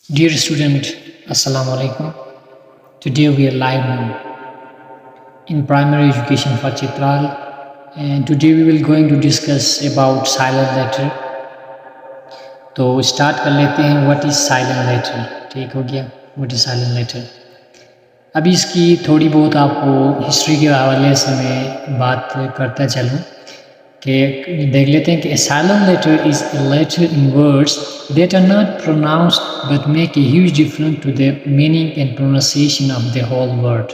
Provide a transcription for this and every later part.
Dear student, Assalamu alaikum. Today we are live now in primary education for Chitral, and today we will going to discuss about silent letter. तो start कर लेते हैं what is silent letter. ठीक हो गया, what is silent letter. अभी इसकी थोड़ी बहुत आपको हिस्ट्री के हवाले से मैं बात करता चलूँ कि देख लेते हैं कि silent letter is a letter in words that are not pronounced but make a huge difference to the meaning and pronunciation of the whole word.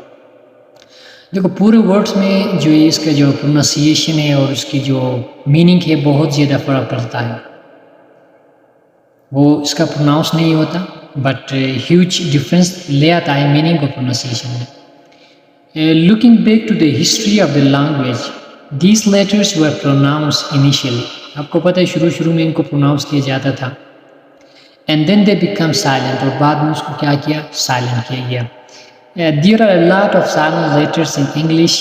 देखो पूरे वर्ड्स में जो इसका जो प्रोनाउंसिएशन है और उसकी जो मीनिंग है बहुत ज़्यादा फ़र्क पड़ता है. वो इसका प्रोनाउंस नहीं होता बट ह्यूज डिफरेंस ले आता है मीनिंग और प्रोनाउंसिएशन में. Looking back to the history of the language, these letters were pronounce initially. आपको पता है शुरू में इनको प्रोनाउंस किया जाता था and then they become silent, और बाद में उसको क्या किया, साइलेंट किया गया. There are a lot of silent letters in English.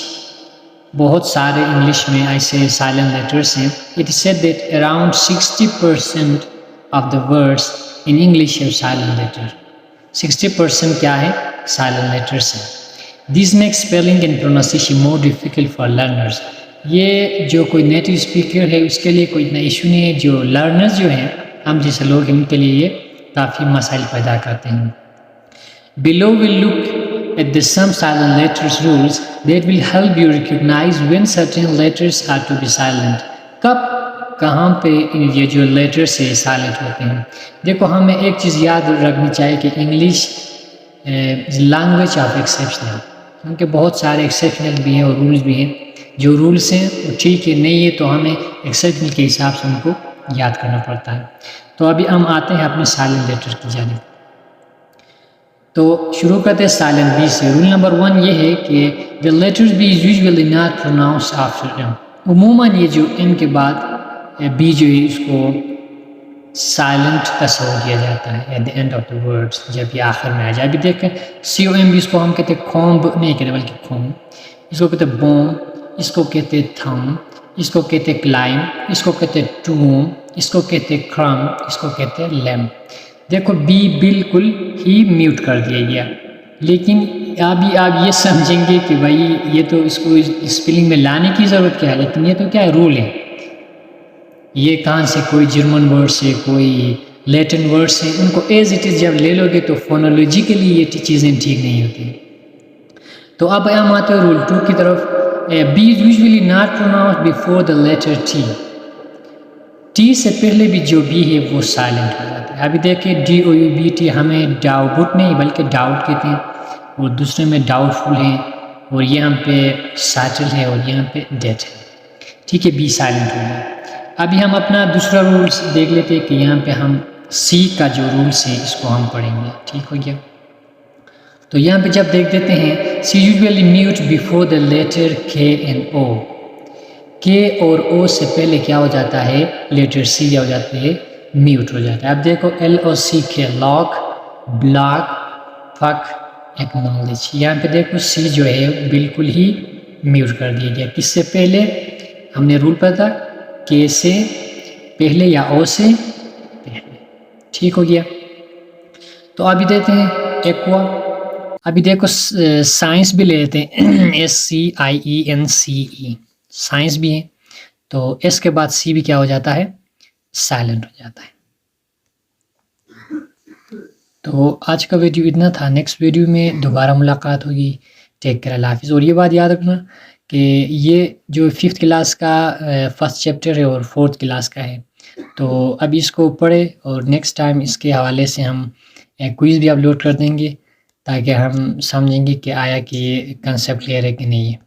बहुत सारे इंग्लिश में ऐसे साइलेंट लेटर्स हैं. It is said that around 60% of the words in English have silent letter. 60% क्या है, साइलेंट लेटर्स हैं. This make spelling and pronunciation more difficult for learners. ये जो कोई नेटिव स्पीकर है उसके लिए कोई इतना इशू नहीं है. जो लर्नर्स जो हैं, हम जैसे लोग हैं, उनके लिए ये काफ़ी मसाइल पैदा करते हैं. Below will look at the some silent letters rules that will help you recognize when certain letters are to be silent. कब कहाँ पे ये जो लेटर्स है साइलेंट होते हैं. देखो हमें एक चीज़ याद रखनी चाहिए कि इंग्लिश लैंग्वेज ऑफ एक्सेप्शनल, क्योंकि बहुत सारे एक्सेप्शनल भी हैं और रूल्स भी हैं. जो रूल्स हैं वो ठीक है, नहीं है तो हमें एक्सेप्शनल के हिसाब से उनको याद करना पड़ता है. तो अभी हम आते हैं अपने साइलेंट लेटर की जानिब. तो शुरू करते हैं साइलेंट बी से. रूल नंबर 1 ये है कि the letters B is usually not pronounce after M. उमूमन ये जो एम के बाद बी जो है उसको साइलेंट तस्वर किया जाता है at the end of the words, जब ये आखिर में आ जाए. अभी देखें COM भी, इसको हम कहते हैं खोम्ब नहीं कहते बल्कि खोम. इसको कहते हैं बोम, इसको कहते हैं थम, इसको कहते हैं क्लाइम, इसको कहते हैं टूम, इसको कहते हैं क्रम, इसको कहते हैं लैम्प. देखो बी बिल्कुल ही म्यूट कर दिया गया. लेकिन अभी आप ये समझेंगे कि भाई ये तो इसको स्पेलिंग में लाने की ज़रूरत क्या है, लेकिन ये तो क्या है, रूल है. ये कहाँ से कोई जर्मन वर्ड से कोई लैटिन वर्ड से उनको एज इट इज़ जब ले लोगे तो फोनोलॉजिकली ये चीज़ें ठीक नहीं होती. तो अब हम आते हैं रूल 2 की तरफ. B is usually not pronounce before the letter T. T से पहले भी जो बी है वो साइलेंट हो जाता है. अभी देखिए DOUBT हमें डाउट नहीं बल्कि डाउट कहते हैं, और दूसरे में डाउटफुल है, और यहाँ पे सैटल है और यहाँ पे डेट है. ठीक है, बी साइलेंट हो गया. अभी हम अपना दूसरा रूल्स देख लेते हैं कि यहाँ पे हम सी का जो रूल्स है इसको हम पढ़ेंगे. ठीक हो गया. तो यहाँ पे जब देख देते हैं C usually mute before the letter K and O. K और ओ से पहले क्या हो जाता है, लेटर सी क्या हो जाता है, म्यूट हो जाता है. अब देखो LOC के लॉक, ब्लॉक, फक, एक्नॉलेज. यहाँ पे देखो सी जो है बिल्कुल ही म्यूट कर दिया गया. किससे पहले, हमने रूल पता, के से पहले या ओ से पहले. ठीक हो गया. तो अभी देते हैं एक्वा. अभी देखो साइंस भी ले लेते हैं SCIENCE, साइंस भी है. तो एस के बाद सी भी क्या हो जाता है, साइलेंट हो जाता है. तो आज का वीडियो इतना था. नेक्स्ट वीडियो में दोबारा मुलाकात होगी. टेक केयर, अल्लाह हाफिज़. और ये बात याद रखना कि ये जो 5th क्लास का फर्स्ट चैप्टर है और 4th क्लास का है. तो अब इसको पढ़े और नेक्स्ट टाइम इसके हवाले से हम क्विज़ भी अपलोड कर देंगे ताकि हम समझेंगे कि आया कि ये कंसेप्ट क्लियर है कि नहीं है.